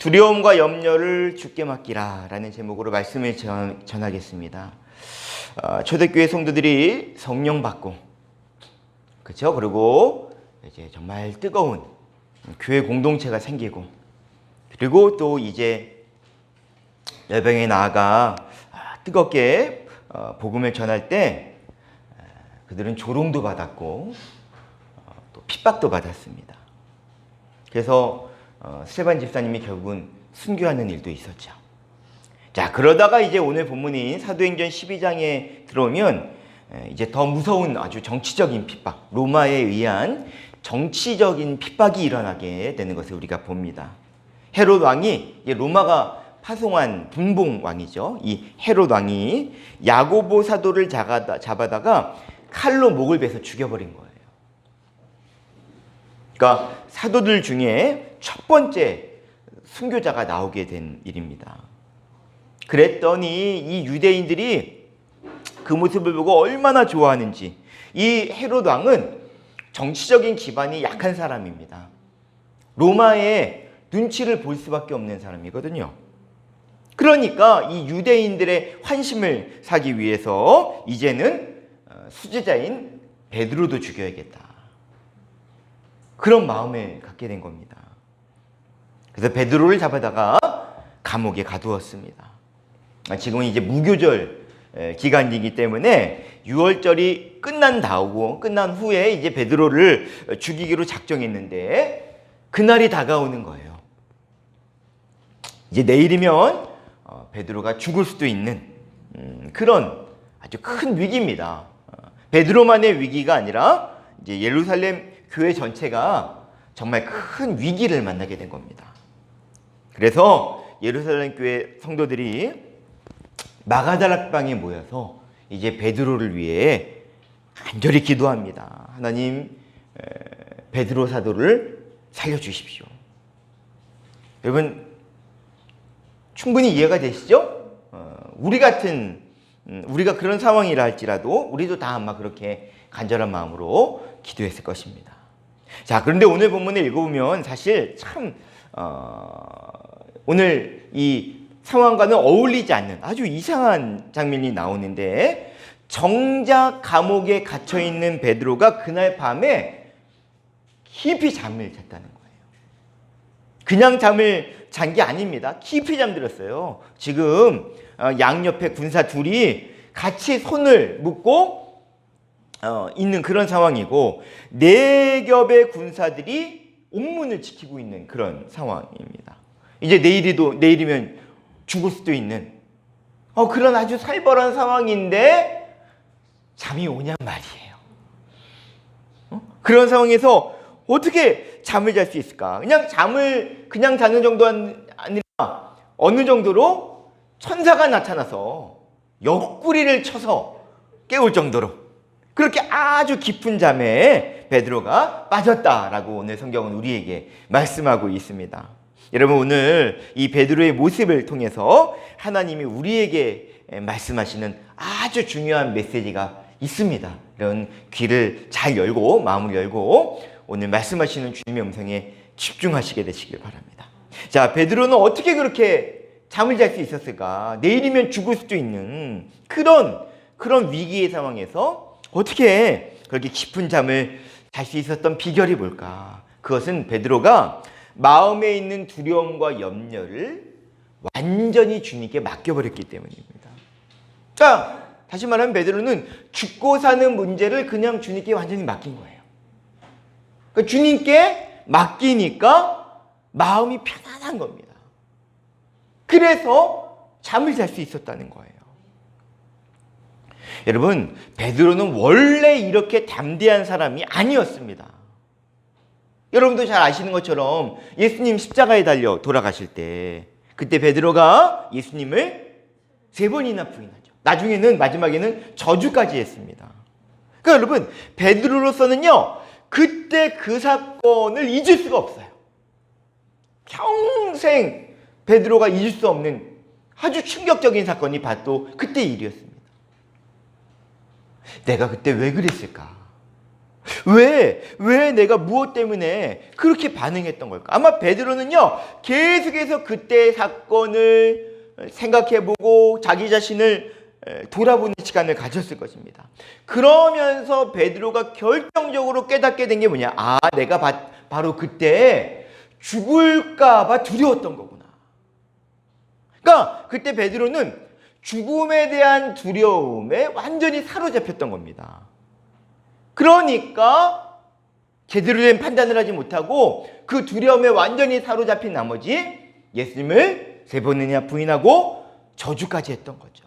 두려움과 염려를 주께 맡기라 라는 제목으로 말씀을 전하겠습니다. 초대교회 성도들이 성령 받고, 그렇죠? 그리고 이제 정말 뜨거운 교회 공동체가 생기고, 그리고 또 이제 열방에 나아가 뜨겁게 복음을 전할 때 그들은 조롱도 받았고 또 핍박도 받았습니다. 그래서 스테반 집사님이 결국은 순교하는 일도 있었죠. 자, 그러다가 이제 오늘 본문인 사도행전 12장에 들어오면 이제 더 무서운 아주 정치적인 핍박, 로마에 의한 정치적인 핍박이 일어나게 되는 것을 우리가 봅니다. 헤롯 왕이, 로마가 파송한 분봉 왕이죠. 이 헤롯 왕이 야고보 사도를 잡아다가 칼로 목을 베서 죽여버린 거예요. 그러니까 사도들 중에 첫 번째 순교자가 나오게 된 일입니다. 그랬더니 이 유대인들이 그 모습을 보고 얼마나 좋아하는지. 이 헤롯 왕은 정치적인 기반이 약한 사람입니다. 로마의 눈치를 볼 수밖에 없는 사람이거든요. 그러니까 이 유대인들의 환심을 사기 위해서 이제는 수제자인 베드로도 죽여야겠다, 그런 마음을 갖게 된 겁니다. 그래서 베드로를 잡아다가 감옥에 가두었습니다. 지금은 이제 무교절 기간이기 때문에 6월절이 끝난 후에 이제 베드로를 죽이기로 작정했는데 그날이 다가오는 거예요. 이제 내일이면 베드로가 죽을 수도 있는 그런 아주 큰 위기입니다. 베드로만의 위기가 아니라 이제 예루살렘 교회 전체가 정말 큰 위기를 만나게 된 겁니다. 그래서 예루살렘 교회 성도들이 마가다락방에 모여서 이제 베드로를 위해 간절히 기도합니다. 하나님, 베드로 사도를 살려주십시오. 여러분, 충분히 이해가 되시죠? 우리가 그런 상황이라 할지라도 우리도 다 아마 그렇게 간절한 마음으로 기도했을 것입니다. 자, 그런데 오늘 본문을 읽어보면 사실 참 오늘 이 상황과는 어울리지 않는 아주 이상한 장면이 나오는데, 정작 감옥에 갇혀있는 베드로가 그날 밤에 깊이 잠을 잤다는 거예요. 그냥 잠을 잔 게 아닙니다. 깊이 잠들었어요. 지금 양옆에 군사 둘이 같이 손을 묶고 있는 그런 상황이고, 4겹의 군사들이 옥문을 지키고 있는 그런 상황입니다. 이제 내일이면 죽을 수도 있는 그런 아주 살벌한 상황인데 잠이 오냔 말이에요. 그런 상황에서 어떻게 잠을 잘 수 있을까? 그냥 자는 정도 아니라 어느 정도로 천사가 나타나서 옆구리를 쳐서 깨울 정도로 그렇게 아주 깊은 잠에 베드로가 빠졌다라고 오늘 성경은 우리에게 말씀하고 있습니다. 여러분, 오늘 이 베드로의 모습을 통해서 하나님이 우리에게 말씀하시는 아주 중요한 메시지가 있습니다. 이런 귀를 잘 열고 마음을 열고 오늘 말씀하시는 주님의 음성에 집중하시게 되시길 바랍니다. 자, 베드로는 어떻게 그렇게 잠을 잘 수 있었을까? 내일이면 죽을 수도 있는 그런 위기의 상황에서 어떻게 그렇게 깊은 잠을 잘 수 있었던 비결이 뭘까? 그것은 베드로가 마음에 있는 두려움과 염려를 완전히 주님께 맡겨버렸기 때문입니다. 자, 다시 말하면 베드로는 죽고 사는 문제를 그냥 주님께 완전히 맡긴 거예요. 그러니까 주님께 맡기니까 마음이 편안한 겁니다. 그래서 잠을 잘 수 있었다는 거예요. 여러분, 베드로는 원래 이렇게 담대한 사람이 아니었습니다. 여러분도 잘 아시는 것처럼 예수님 십자가에 달려 돌아가실 때 그때 베드로가 예수님을 3번이나 부인하죠. 나중에는 마지막에는 저주까지 했습니다. 그러니까 여러분, 베드로로서는요, 그때 그 사건을 잊을 수가 없어요. 평생 베드로가 잊을 수 없는 아주 충격적인 사건이 바로 그때 일이었습니다. 내가 그때 왜 그랬을까? 왜 내가 무엇 때문에 그렇게 반응했던 걸까? 아마 베드로는요, 계속해서 그때의 사건을 생각해보고 자기 자신을 돌아보는 시간을 가졌을 것입니다. 그러면서 베드로가 결정적으로 깨닫게 된 게 뭐냐? 아, 내가 바로 그때 죽을까 봐 두려웠던 거구나. 그러니까 그때 베드로는 죽음에 대한 두려움에 완전히 사로잡혔던 겁니다. 그러니까 제대로 된 판단을 하지 못하고 그 두려움에 완전히 사로잡힌 나머지 예수님을 3번이나 부인하고 저주까지 했던 거죠.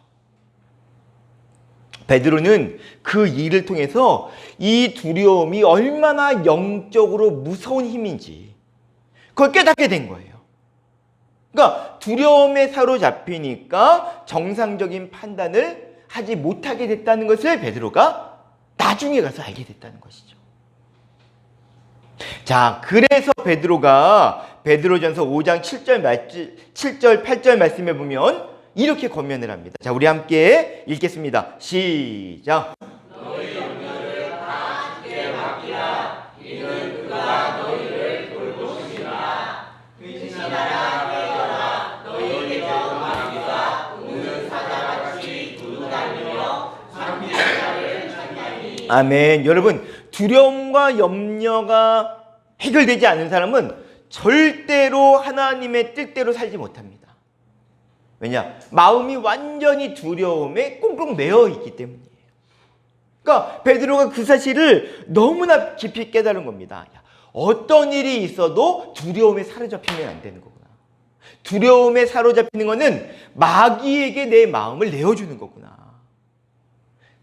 베드로는 그 일을 통해서 이 두려움이 얼마나 영적으로 무서운 힘인지 그걸 깨닫게 된 거예요. 그러니까 두려움에 사로잡히니까 정상적인 판단을 하지 못하게 됐다는 것을 베드로가 나중에 가서 알게 됐다는 것이죠. 자, 그래서 베드로가 베드로전서 5장 7절 8절 말씀에 보면 이렇게 권면을 합니다. 자, 우리 함께 읽겠습니다. 시작. 너희 염려를 다 주께 맡기라. 이는 그가 너희를 돌보시리라. 근신하라 깨어라. 너희에게서 마귀가 우는 사자같이 두루다니며 잠긴 자를 찾나니. 아멘. 여러분, 두려움과 염려가 해결되지 않은 사람은 절대로 하나님의 뜻대로 살지 못합니다. 왜냐? 마음이 완전히 두려움에 꽁꽁 매여 있기 때문이에요. 그러니까 베드로가 그 사실을 너무나 깊이 깨달은 겁니다. 어떤 일이 있어도 두려움에 사로잡히면 안 되는 거구나. 두려움에 사로잡히는 거는 마귀에게 내 마음을 내어주는 거구나.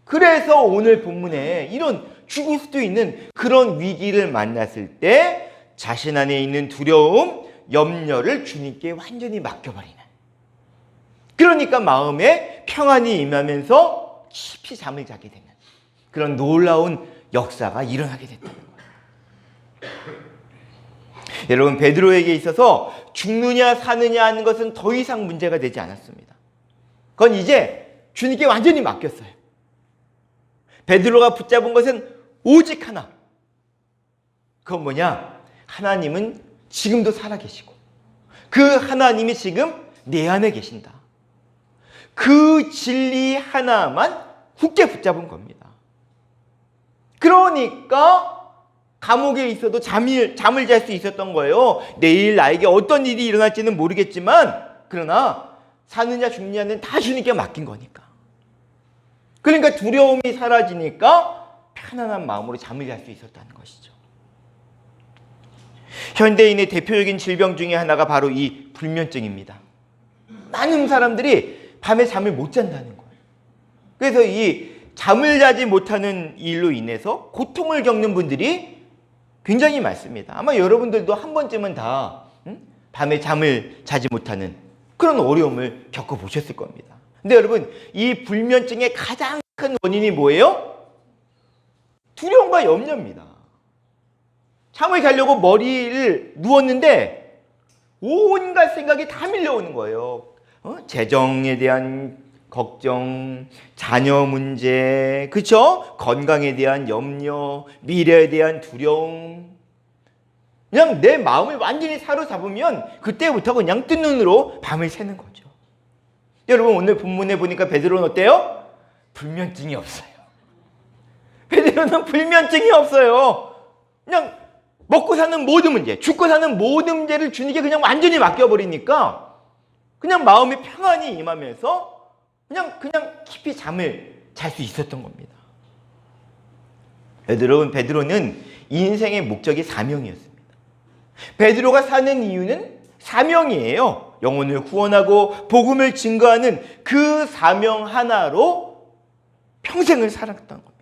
그래서 오늘 본문에 이런 죽을 수도 있는 그런 위기를 만났을 때 자신 안에 있는 두려움, 염려를 주님께 완전히 맡겨버리는, 그러니까 마음에 평안이 임하면서 깊이 잠을 자게 되는 그런 놀라운 역사가 일어나게 됐다는 거예요. 여러분, 베드로에게 있어서 죽느냐 사느냐 하는 것은 더 이상 문제가 되지 않았습니다. 그건 이제 주님께 완전히 맡겼어요. 베드로가 붙잡은 것은 오직 하나. 그건 뭐냐? 하나님은 지금도 살아계시고 그 하나님이 지금 내 안에 계신다. 그 진리 하나만 굳게 붙잡은 겁니다. 그러니까 감옥에 있어도 잠을 잘 수 있었던 거예요. 내일 나에게 어떤 일이 일어날지는 모르겠지만 그러나 사느냐 죽느냐는 다 주님께 맡긴 거니까. 그러니까 두려움이 사라지니까 편안한 마음으로 잠을 잘 수 있었다는 것이죠. 현대인의 대표적인 질병 중에 하나가 바로 이 불면증입니다. 많은 사람들이 밤에 잠을 못 잔다는 거예요. 그래서 이 잠을 자지 못하는 일로 인해서 고통을 겪는 분들이 굉장히 많습니다. 아마 여러분들도 한 번쯤은 다 밤에 잠을 자지 못하는 그런 어려움을 겪어보셨을 겁니다. 근데 여러분, 이 불면증의 가장 큰 원인이 뭐예요? 두려움과 염려입니다. 잠을 자려고 머리를 누웠는데 온갖 생각이 다 밀려오는 거예요. 재정에 대한 걱정, 자녀 문제, 그렇죠? 건강에 대한 염려, 미래에 대한 두려움. 그냥 내 마음을 완전히 사로잡으면 그때부터 그냥 뜬 눈으로 밤을 새는 거죠. 여러분, 오늘 본문에 보니까 베드로는 어때요? 불면증이 없어요. 베드로는 불면증이 없어요. 그냥 먹고 사는 모든 문제, 죽고 사는 모든 문제를 주님께 그냥 완전히 맡겨버리니까 그냥 마음이 평안이 임하면서 그냥 깊이 잠을 잘 수 있었던 겁니다. 여러분, 베드로는 인생의 목적이 사명이었습니다. 베드로가 사는 이유는 사명이에요. 영혼을 구원하고 복음을 증거하는 그 사명 하나로 평생을 살았던 겁니다.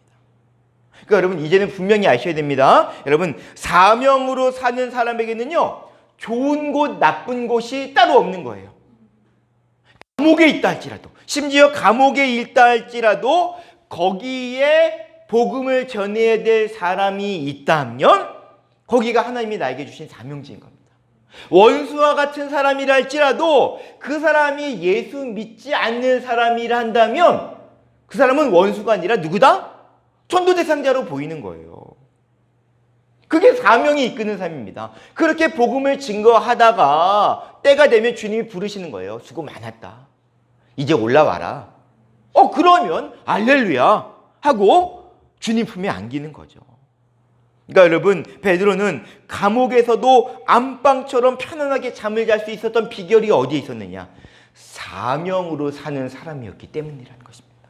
그러니까 여러분, 이제는 분명히 아셔야 됩니다. 여러분, 사명으로 사는 사람에게는요, 좋은 곳, 나쁜 곳이 따로 없는 거예요. 감옥에 있다 할지라도, 심지어 감옥에 있다 할지라도 거기에 복음을 전해야 될 사람이 있다면 거기가 하나님이 나에게 주신 사명지인 겁니다. 원수와 같은 사람이라 할지라도 그 사람이 예수 믿지 않는 사람이라 한다면 그 사람은 원수가 아니라 누구다? 전도 대상자로 보이는 거예요. 그게 사명이 이끄는 삶입니다. 그렇게 복음을 증거하다가 때가 되면 주님이 부르시는 거예요. 수고 많았다. 이제 올라와라. 그러면 알렐루야 하고 주님 품에 안기는 거죠. 그러니까 여러분, 베드로는 감옥에서도 안방처럼 편안하게 잠을 잘 수 있었던 비결이 어디에 있었느냐? 사명으로 사는 사람이었기 때문이라는 것입니다.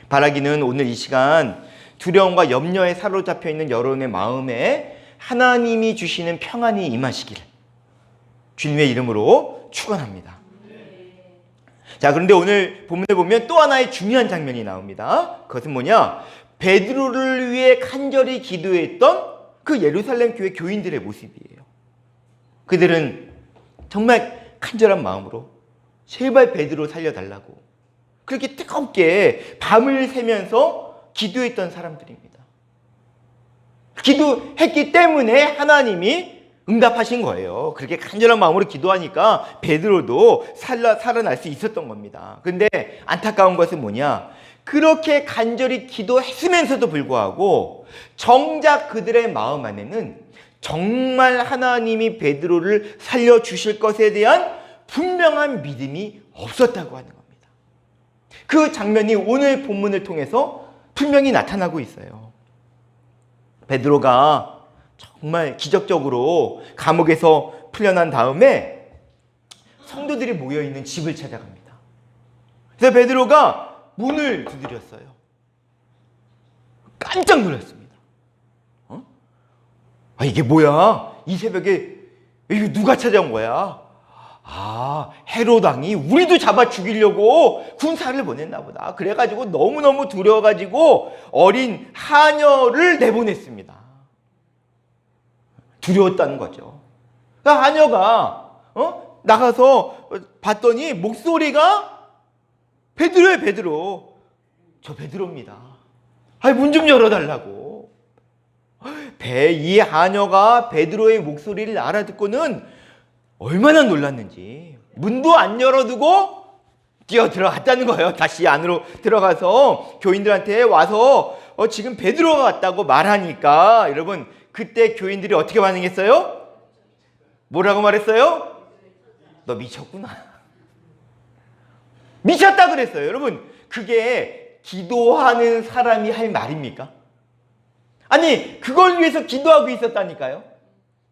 바라기는 오늘 이 시간 두려움과 염려에 사로잡혀 있는 여러분의 마음에 하나님이 주시는 평안이 임하시기를 주님의 이름으로 축원합니다. 자, 그런데 오늘 본문에 보면 또 하나의 중요한 장면이 나옵니다. 그것은 뭐냐? 베드로를 위해 간절히 기도했던 그 예루살렘 교회 교인들의 모습이에요. 그들은 정말 간절한 마음으로 제발 베드로 살려달라고 그렇게 뜨겁게 밤을 새면서 기도했던 사람들입니다. 기도했기 때문에 하나님이 응답하신 거예요. 그렇게 간절한 마음으로 기도하니까 베드로도 살아날 수 있었던 겁니다. 그런데 안타까운 것은 뭐냐? 그렇게 간절히 기도했으면서도 불구하고 정작 그들의 마음 안에는 정말 하나님이 베드로를 살려주실 것에 대한 분명한 믿음이 없었다고 하는 겁니다. 그 장면이 오늘 본문을 통해서 분명히 나타나고 있어요. 베드로가 정말 기적적으로 감옥에서 풀려난 다음에 성도들이 모여있는 집을 찾아갑니다. 그래서 베드로가 문을 두드렸어요. 깜짝 놀랐습니다. 이게 뭐야? 이 새벽에 이거 누가 찾아온 거야? 헤롯 왕이 우리도 잡아 죽이려고 군사를 보냈나 보다. 그래가지고 너무너무 두려워가지고 어린 하녀를 내보냈습니다. 두려웠다는 거죠. 그러니까 하녀가 나가서 봤더니 목소리가 베드로예요. 베드로. 저 베드로입니다. 문 좀 열어달라고. 이 하녀가 베드로의 목소리를 알아듣고는 얼마나 놀랐는지 문도 안 열어두고 뛰어 들어갔다는 거예요. 다시 안으로 들어가서 교인들한테 와서 지금 베드로가 왔다고 말하니까 여러분, 그때 교인들이 어떻게 반응했어요? 뭐라고 말했어요? 너 미쳤구나. 미쳤다 그랬어요. 여러분, 그게 기도하는 사람이 할 말입니까? 아니, 그걸 위해서 기도하고 있었다니까요.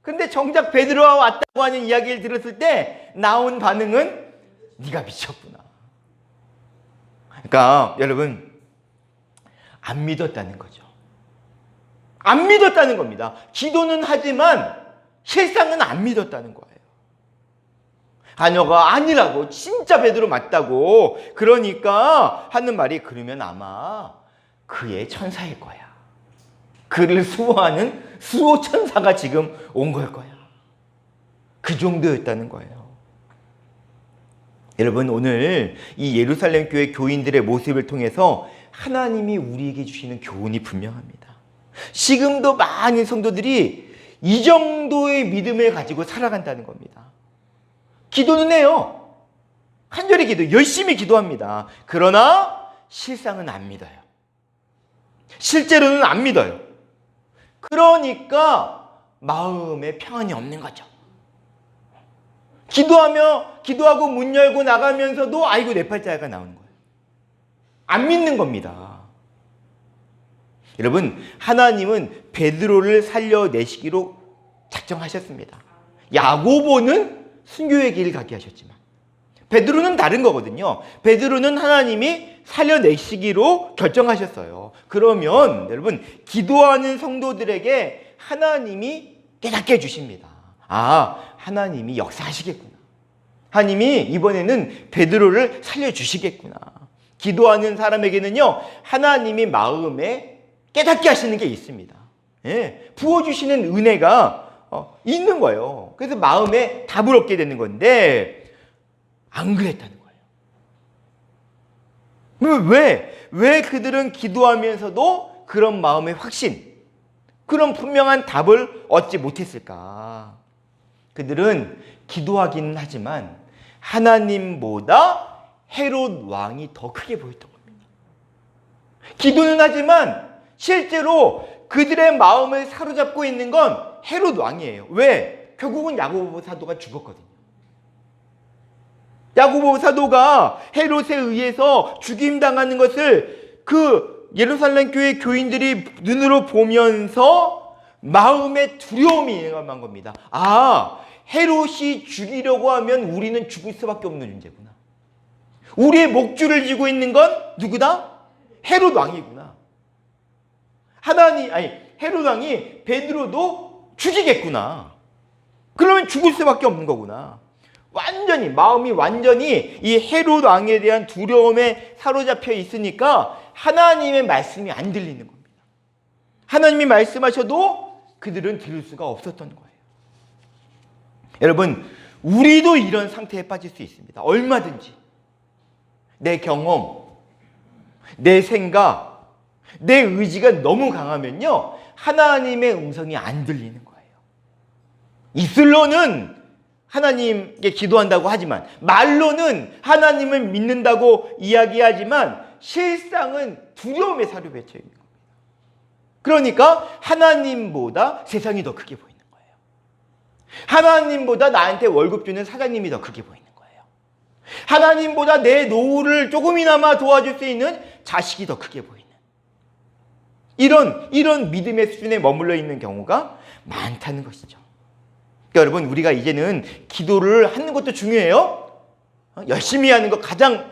근데 정작 베드로가 왔다고 하는 이야기를 들었을 때 나온 반응은 네가 미쳤구나. 그러니까 여러분, 안 믿었다는 거죠. 안 믿었다는 겁니다. 기도는 하지만 실상은 안 믿었다는 거예요. 하녀가 아니라고, 진짜 베드로 맞다고 그러니까 하는 말이, 그러면 아마 그의 천사일 거야. 그를 수호하는 수호 천사가 지금 온 걸 거야. 그 정도였다는 거예요. 여러분, 오늘 이 예루살렘 교회 교인들의 모습을 통해서 하나님이 우리에게 주시는 교훈이 분명합니다. 지금도 많은 성도들이 이 정도의 믿음을 가지고 살아간다는 겁니다. 기도는 해요. 간절히 기도, 열심히 기도합니다. 그러나 실상은 안 믿어요. 실제로는 안 믿어요. 그러니까 마음에 평안이 없는 거죠. 기도하고 문 열고 나가면서도 아이고 내 팔자가 나오는 거예요. 안 믿는 겁니다. 여러분, 하나님은 베드로를 살려내시기로 작정하셨습니다. 야고보는 순교의 길을 가게 하셨지만 베드로는 다른 거거든요. 베드로는 하나님이 살려내시기로 결정하셨어요. 그러면 여러분, 기도하는 성도들에게 하나님이 깨닫게 해주십니다. 하나님이 역사하시겠구나. 하나님이 이번에는 베드로를 살려주시겠구나. 기도하는 사람에게는요, 하나님이 마음에 깨닫게 하시는 게 있습니다. 부어주시는 은혜가 있는 거예요. 그래서 마음에 답을 얻게 되는 건데 안 그랬다는 거예요. 왜 그들은 기도하면서도 그런 마음의 확신, 그런 분명한 답을 얻지 못했을까? 그들은 기도하기는 하지만 하나님보다 헤롯 왕이 더 크게 보였던 겁니다. 기도는 하지만 실제로 그들의 마음을 사로잡고 있는 건 헤롯 왕이에요. 왜? 결국은 야고보 사도가 죽었거든요. 야고보 사도가 헤롯에 의해서 죽임당하는 것을 그 예루살렘 교회 교인들이 눈으로 보면서 마음에 두려움이 임한 겁니다. 아, 헤롯이 죽이려고 하면 우리는 죽을 수밖에 없는 존재구나. 우리의 목줄을 쥐고 있는 건 누구다? 헤롯 왕이구나. 헤롯 왕이 베드로도 죽이겠구나. 그러면 죽을 수밖에 없는 거구나. 마음이 완전히 이 헤롯 왕에 대한 두려움에 사로잡혀 있으니까 하나님의 말씀이 안 들리는 겁니다. 하나님이 말씀하셔도 그들은 들을 수가 없었던 거예요. 여러분, 우리도 이런 상태에 빠질 수 있습니다. 얼마든지. 내 경험, 내 생각, 내 의지가 너무 강하면요, 하나님의 음성이 안 들리는 거예요. 입술로는 하나님께 기도한다고 하지만, 말로는 하나님을 믿는다고 이야기하지만 실상은 두려움에 사로잡혀 있는 겁니다. 그러니까 하나님보다 세상이 더 크게 보이는 거예요. 하나님보다 나한테 월급 주는 사장님이 더 크게 보이는 거예요. 하나님보다 내 노후를 조금이나마 도와줄 수 있는 자식이 더 크게 보이는, 이런 믿음의 수준에 머물러 있는 경우가 많다는 것이죠. 그러니까 여러분, 우리가 이제는 기도를 하는 것도 중요해요. 열심히 하는 거 가장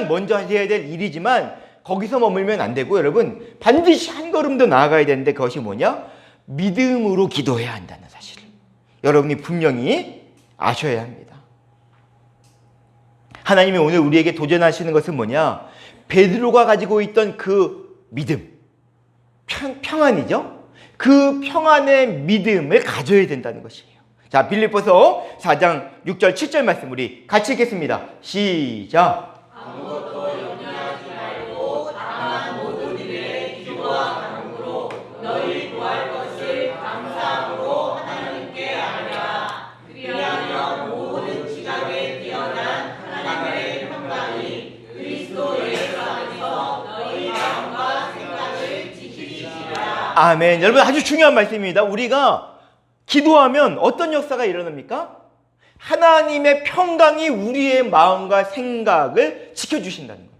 먼저 해야 될 일이지만 거기서 머물면 안 되고, 여러분, 반드시 한 걸음 더 나아가야 되는데, 그것이 뭐냐? 믿음으로 기도해야 한다는 사실을 여러분이 분명히 아셔야 합니다. 하나님이 오늘 우리에게 도전하시는 것은 뭐냐? 베드로가 가지고 있던 그 믿음, 평안이죠? 그 평안의 믿음을 가져야 된다는 것이에요. 자, 빌립보서 4장 6절 7절 말씀 우리 같이 읽겠습니다. 시작. 아무것도 염려하지 말고 다만 모든 일에 기도와 간구로 너희 구할 것을 감사함으로 하나님께 아뢰라. 그리하면 모든 지각에 뛰어난 하나님의 평강이 그리스도 예수 안에서 너희 마음과 생각을 지키시리라. 아멘. 여러분, 아주 중요한 말씀입니다. 우리가 기도하면 어떤 역사가 일어납니까? 하나님의 평강이 우리의 마음과 생각을 지켜주신다는 겁니다.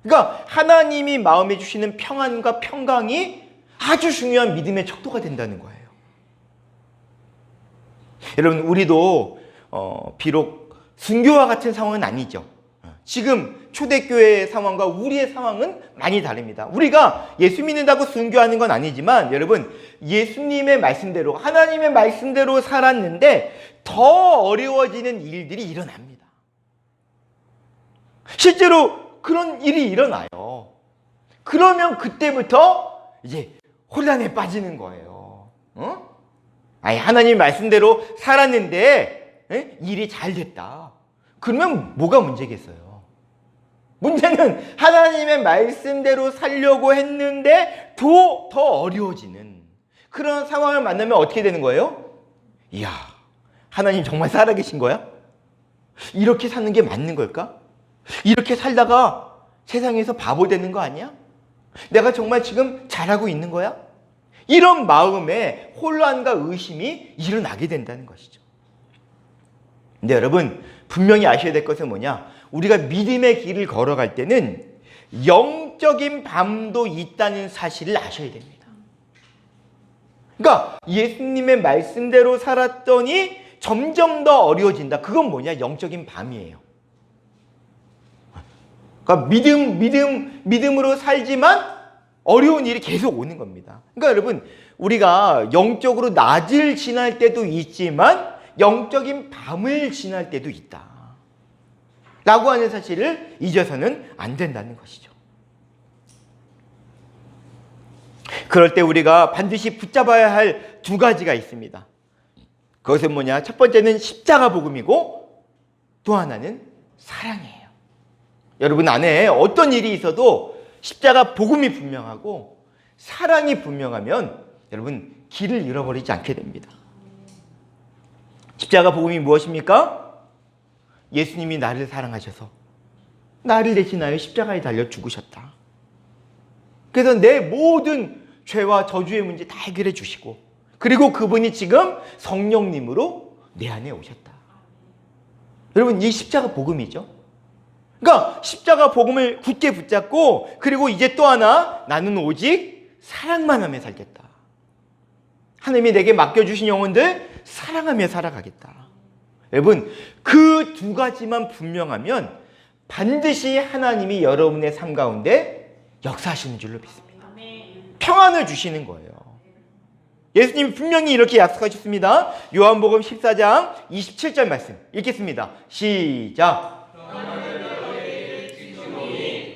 그러니까 하나님이 마음에 주시는 평안과 평강이 아주 중요한 믿음의 척도가 된다는 거예요. 여러분, 우리도 비록 순교와 같은 상황은 아니죠. 지금 초대교회의 상황과 우리의 상황은 많이 다릅니다. 우리가 예수 믿는다고 순교하는 건 아니지만, 여러분, 예수님의 말씀대로, 하나님의 말씀대로 살았는데 더 어려워지는 일들이 일어납니다. 실제로 그런 일이 일어나요. 그러면 그때부터 이제 혼란에 빠지는 거예요. 하나님 말씀대로 살았는데 일이 잘 됐다. 그러면 뭐가 문제겠어요? 문제는 하나님의 말씀대로 살려고 했는데 더 어려워지는 그런 상황을 만나면 어떻게 되는 거예요? 이야, 하나님 정말 살아계신 거야? 이렇게 사는 게 맞는 걸까? 이렇게 살다가 세상에서 바보 되는 거 아니야? 내가 정말 지금 잘하고 있는 거야? 이런 마음에 혼란과 의심이 일어나게 된다는 것이죠. 근데 여러분, 분명히 아셔야 될 것은 뭐냐? 우리가 믿음의 길을 걸어갈 때는 영적인 밤도 있다는 사실을 아셔야 됩니다. 그러니까 예수님의 말씀대로 살았더니 점점 더 어려워진다. 그건 뭐냐? 영적인 밤이에요. 그러니까 믿음으로 살지만 어려운 일이 계속 오는 겁니다. 그러니까 여러분, 우리가 영적으로 낮을 지날 때도 있지만 영적인 밤을 지날 때도 있다 라고 하는 사실을 잊어서는 안 된다는 것이죠. 그럴 때 우리가 반드시 붙잡아야 할 두 가지가 있습니다. 그것은 뭐냐? 첫 번째는 십자가 복음이고, 또 하나는 사랑이에요. 여러분 안에 어떤 일이 있어도 십자가 복음이 분명하고 사랑이 분명하면 여러분 길을 잃어버리지 않게 됩니다. 십자가 복음이 무엇입니까? 예수님이 나를 사랑하셔서 나를 대신하여 십자가에 달려 죽으셨다. 그래서 내 모든 죄와 저주의 문제 다 해결해 주시고, 그리고 그분이 지금 성령님으로 내 안에 오셨다. 여러분, 이 십자가 복음이죠. 그러니까 십자가 복음을 굳게 붙잡고, 그리고 이제 또 하나, 나는 오직 사랑만 하며 살겠다. 하나님이 내게 맡겨주신 영혼들 사랑하며 살아가겠다. 여러분, 그 두 가지만 분명하면 반드시 하나님이 여러분의 삶 가운데 역사하시는 줄로 믿습니다. 평안을 주시는 거예요. 예수님이 분명히 이렇게 약속하셨습니다. 요한복음 14장 27절 말씀 읽겠습니다. 시작.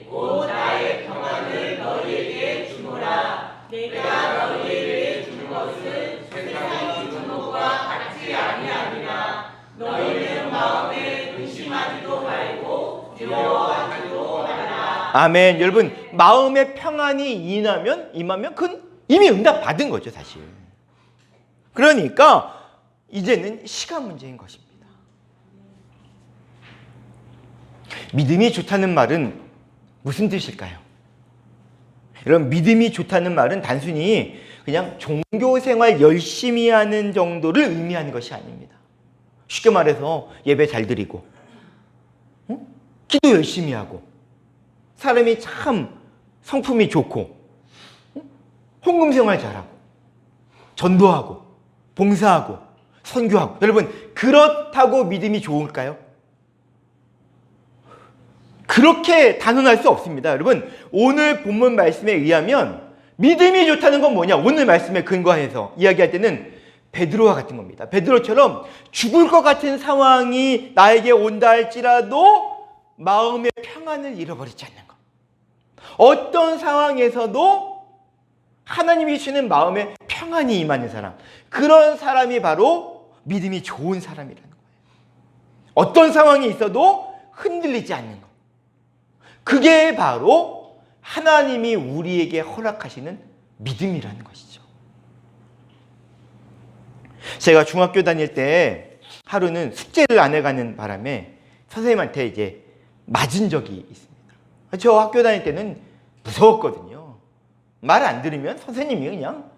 곧 나의 평안을 너희에게 주노라. 내가 너희에게 주는 것은 세상이 주는 것과 같지 아니하니라. 너희는 마음에 근심하지도 말고 두려워하지도 말라. 아멘. 여러분, 마음의 평안이 임하면 그건 이미 응답 받은 거죠, 사실. 그러니까 이제는 시간 문제인 것입니다. 믿음이 좋다는 말은 무슨 뜻일까요? 여러분, 믿음이 좋다는 말은 단순히 그냥 종교 생활 열심히 하는 정도를 의미하는 것이 아닙니다. 쉽게 말해서 예배 잘 드리고, 기도 열심히 하고, 사람이 참 성품이 좋고, 헌금 생활 잘하고, 전도하고, 봉사하고, 선교하고. 여러분, 그렇다고 믿음이 좋을까요? 그렇게 단언할 수 없습니다. 여러분, 오늘 본문 말씀에 의하면 믿음이 좋다는 건 뭐냐? 오늘 말씀에 근거해서 이야기할 때는 베드로와 같은 겁니다. 베드로처럼 죽을 것 같은 상황이 나에게 온다 할지라도 마음의 평안을 잃어버리지 않는 것. 어떤 상황에서도 하나님이 주시는 마음에 평안이 임하는 사람, 그런 사람이 바로 믿음이 좋은 사람이라는 거예요. 어떤 상황이 있어도 흔들리지 않는 것. 그게 바로 하나님이 우리에게 허락하시는 믿음이라는 것이죠. 제가 중학교 다닐 때 하루는 숙제를 안 해가는 바람에 선생님한테 이제 맞은 적이 있습니다. 저 학교 다닐 때는 무서웠거든요. 말 안 들으면 선생님이 그냥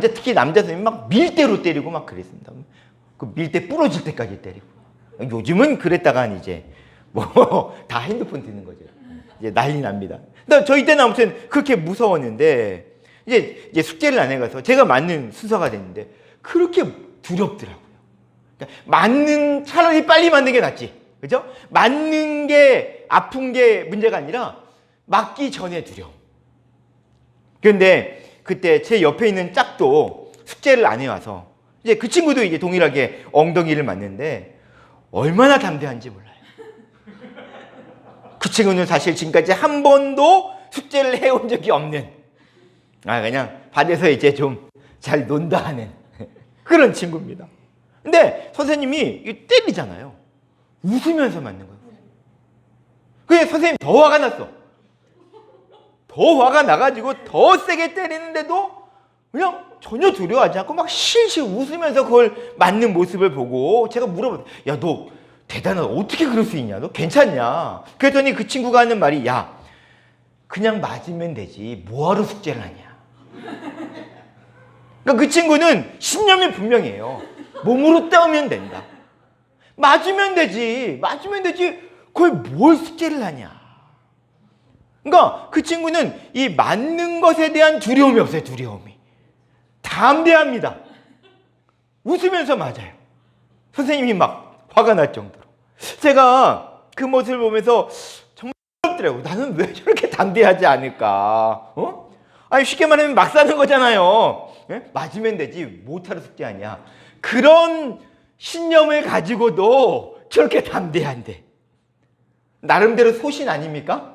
특히 남자 선생님이 막 밀대로 때리고 막 그랬습니다. 그 밀대 부러질 때까지 때리고. 요즘은 그랬다가 이제 뭐 다 핸드폰 드는 거죠. 이제 난리 납니다. 근데 저희 때는 아무튼 그렇게 무서웠는데 이제 숙제를 안 해가서 제가 맞는 순서가 됐는데 그렇게 두렵더라고요. 그러니까 차라리 빨리 맞는 게 낫지. 그죠? 맞는 게 아픈 게 문제가 아니라 맞기 전에 두려움. 그런데 그때 제 옆에 있는 짝도 숙제를 안 해와서 이제 그 친구도 이제 동일하게 엉덩이를 맞는데 얼마나 담대한지 몰라요. 그 친구는 사실 지금까지 한 번도 숙제를 해온 적이 없는, 그냥 반에서 이제 좀 잘 논다 하는 그런 친구입니다. 근데 선생님이 때리잖아요. 웃으면서 맞는 거예요. 그래서 선생님이 더 화가 났어. 더 화가 나가지고 더 세게 때리는데도 그냥 전혀 두려워하지 않고 막 실실 웃으면서 그걸 맞는 모습을 보고 제가 물어봤어요. 야, 너 대단하다. 어떻게 그럴 수 있냐? 너 괜찮냐? 그랬더니 그 친구가 하는 말이, 야, 그냥 맞으면 되지. 뭐하러 숙제를 하냐? 그러니까 그 친구는 신념이 분명해요. 몸으로 때우면 된다. 맞으면 되지. 맞으면 되지. 그걸 뭘 숙제를 하냐? 그러니까 그 친구는 이 맞는 것에 대한 두려움이 없어요. 두려움이. 담대합니다. 웃으면서 맞아요. 선생님이 막 화가 날 정도로. 제가 그 모습을 보면서 정말 부럽더라고요. 나는 왜 저렇게 담대하지 않을까? 아니, 쉽게 말하면 막 사는 거잖아요. 맞으면 되지. 못하러 숙제하냐. 그런 신념을 가지고도 저렇게 담대한데. 나름대로 소신 아닙니까?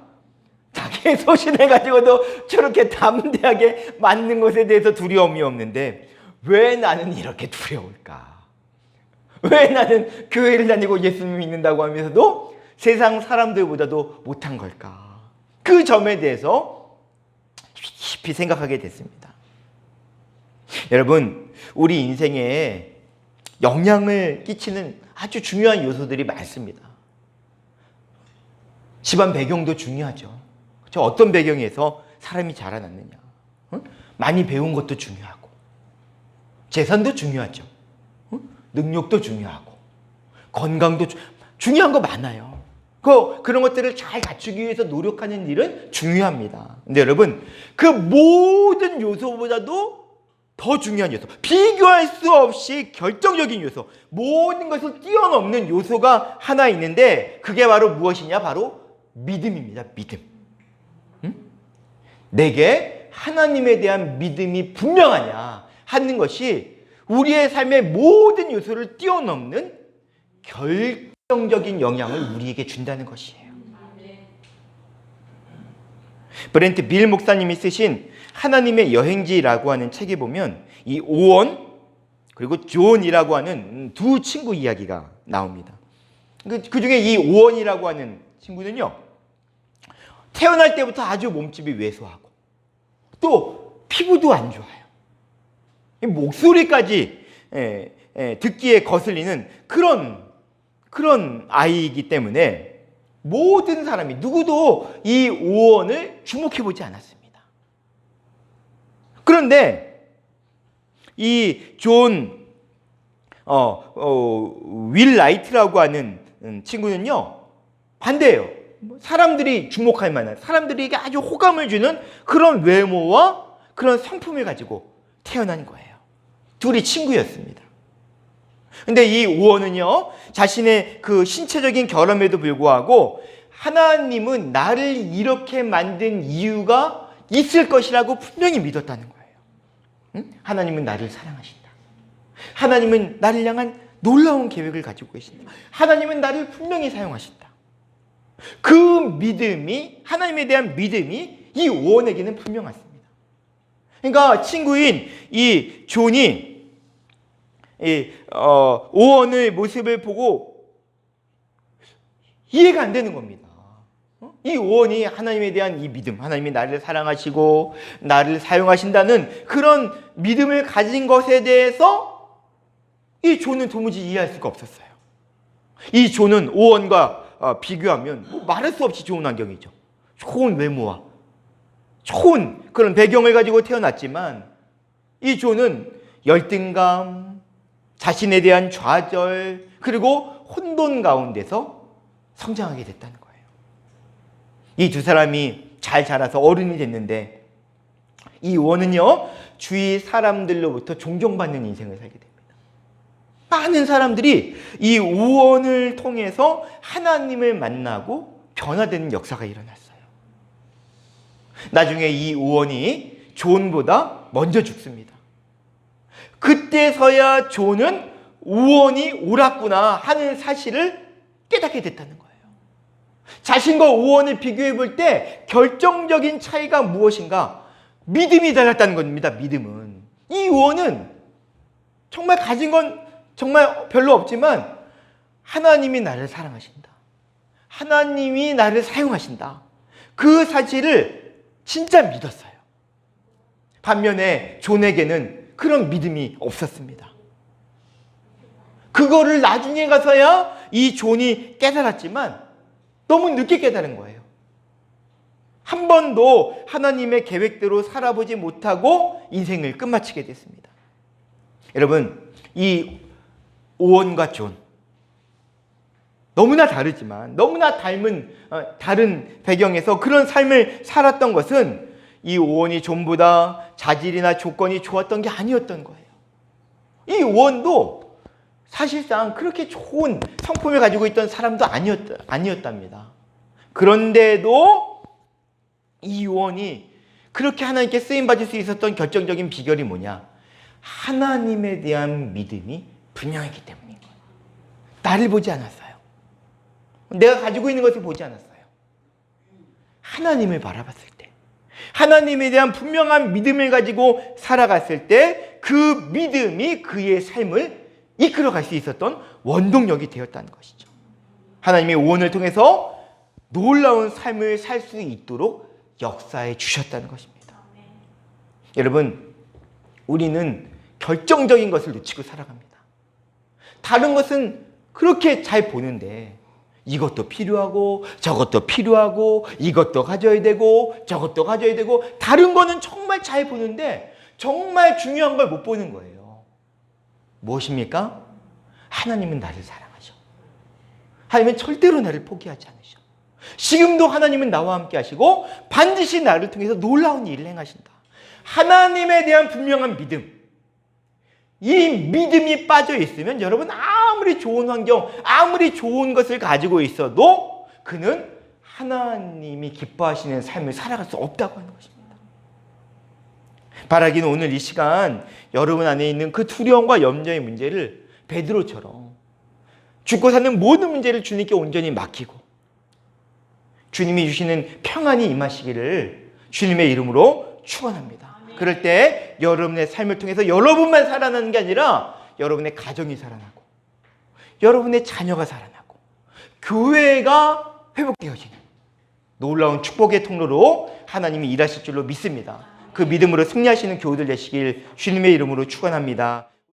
자기의 소신을 가지고도 저렇게 담대하게 맞는 것에 대해서 두려움이 없는데 왜 나는 이렇게 두려울까? 왜 나는 교회를 다니고 예수님을 믿는다고 하면서도 세상 사람들보다도 못한 걸까? 그 점에 대해서 깊이 생각하게 됐습니다. 여러분, 우리 인생에 영향을 끼치는 아주 중요한 요소들이 많습니다. 집안 배경도 중요하죠. 그렇죠? 어떤 배경에서 사람이 자라났느냐. 많이 배운 것도 중요하고, 재산도 중요하죠. 능력도 중요하고, 건강도 중요한 거 많아요. 그런 것들을 잘 갖추기 위해서 노력하는 일은 중요합니다. 근데 여러분, 그 모든 요소보다도 더 중요한 요소, 비교할 수 없이 결정적인 요소, 모든 것을 뛰어넘는 요소가 하나 있는데, 그게 바로 무엇이냐? 바로 믿음입니다. 믿음. 내게 하나님에 대한 믿음이 분명하냐 하는 것이 우리의 삶의 모든 요소를 뛰어넘는 결정적인 영향을 우리에게 준다는 것이에요. 브렌트 빌 목사님이 쓰신 하나님의 여행지라고 하는 책에 보면 이 오원 그리고 존이라고 하는 두 친구 이야기가 나옵니다. 그 중에 이 오원이라고 하는 친구는요, 태어날 때부터 아주 몸집이 왜소하고 또 피부도 안 좋아요. 목소리까지 듣기에 거슬리는 그런 아이이기 때문에 모든 사람이 누구도 이 오원을 주목해보지 않았습니다. 그런데 이 존 윌 라이트라고 하는 친구는요, 반대예요. 사람들이 주목할 만한, 사람들에게 아주 호감을 주는 그런 외모와 그런 성품을 가지고 태어난 거예요. 둘이 친구였습니다. 근데 이 오원은요, 자신의 그 신체적인 결함에도 불구하고 하나님은 나를 이렇게 만든 이유가 있을 것이라고 분명히 믿었다는 거예요. 하나님은 나를 사랑하신다. 하나님은 나를 향한 놀라운 계획을 가지고 계신다. 하나님은 나를 분명히 사용하신다. 그 믿음이, 하나님에 대한 믿음이 이 오원에게는 분명했습니다. 그러니까 친구인 이 존이 오원의 모습을 보고 이해가 안 되는 겁니다. 이 오원이 하나님에 대한 이 믿음, 하나님이 나를 사랑하시고 나를 사용하신다는 그런 믿음을 가진 것에 대해서 이 존은 도무지 이해할 수가 없었어요. 이 존은 오원과 비교하면 뭐 말할 수 없이 좋은 환경이죠. 좋은 외모와 좋은 그런 배경을 가지고 태어났지만 이 존은 열등감, 자신에 대한 좌절, 그리고 혼돈 가운데서 성장하게 됐다는 거예요. 이 두 사람이 잘 자라서 어른이 됐는데 이 오원은요, 주위 사람들로부터 존경받는 인생을 살게 됩니다. 많은 사람들이 이 오원을 통해서 하나님을 만나고 변화되는 역사가 일어났어요. 나중에 이 오원이 존보다 먼저 죽습니다. 그때서야 존은 오원이 옳았구나 하는 사실을 깨닫게 됐다는 거예요. 자신과 오원을 비교해 볼 때 결정적인 차이가 무엇인가? 믿음이 달랐다는 겁니다. 믿음은. 이 오원은 정말 가진 건 정말 별로 없지만 하나님이 나를 사랑하신다. 하나님이 나를 사용하신다. 그 사실을 진짜 믿었어요. 반면에 존에게는 그런 믿음이 없었습니다. 그거를 나중에 가서야 이 존이 깨달았지만 너무 늦게 깨달은 거예요. 한 번도 하나님의 계획대로 살아보지 못하고 인생을 끝마치게 됐습니다. 여러분, 이 오원과 존, 너무나 다르지만 너무나 다른 배경에서 그런 삶을 살았던 것은 이 오원이 존보다 자질이나 조건이 좋았던 게 아니었던 거예요. 이 오원도 사실상 그렇게 좋은 성품을 가지고 있던 사람도 아니었답니다. 그런데도 이 오원이 그렇게 하나님께 쓰임받을 수 있었던 결정적인 비결이 뭐냐? 하나님에 대한 믿음이 분명했기 때문인 거예요. 나를 보지 않았어요. 내가 가지고 있는 것을 보지 않았어요. 하나님을 바라봤을 때, 하나님에 대한 분명한 믿음을 가지고 살아갔을 때 그 믿음이 그의 삶을 이끌어갈 수 있었던 원동력이 되었다는 것이죠. 하나님의 오원을 통해서 놀라운 삶을 살 수 있도록 역사해 주셨다는 것입니다. 여러분, 우리는 결정적인 것을 놓치고 살아갑니다. 다른 것은 그렇게 잘 보는데 이것도 필요하고 저것도 필요하고 이것도 가져야 되고 저것도 가져야 되고 다른 거는 정말 잘 보는데 정말 중요한 걸 못 보는 거예요. 무엇입니까? 하나님은 나를 사랑하셔. 하나님은 절대로 나를 포기하지 않으셔. 지금도 하나님은 나와 함께 하시고 반드시 나를 통해서 놀라운 일을 행하신다. 하나님에 대한 분명한 믿음. 이 믿음이 빠져 있으면 여러분 아무리 좋은 환경, 아무리 좋은 것을 가지고 있어도 그는 하나님이 기뻐하시는 삶을 살아갈 수 없다고 하는 것입니다. 바라기는 오늘 이 시간 여러분 안에 있는 그 두려움과 염려의 문제를 베드로처럼 죽고 사는 모든 문제를 주님께 온전히 맡기고 주님이 주시는 평안이 임하시기를 주님의 이름으로 축원합니다. 그럴 때 여러분의 삶을 통해서 여러분만 살아나는 게 아니라 여러분의 가정이 살아나고 여러분의 자녀가 살아나고 교회가 회복되어지는 놀라운 축복의 통로로 하나님이 일하실 줄로 믿습니다. 그 믿음으로 승리하시는 교우들 되시길 주님의 이름으로 축원합니다.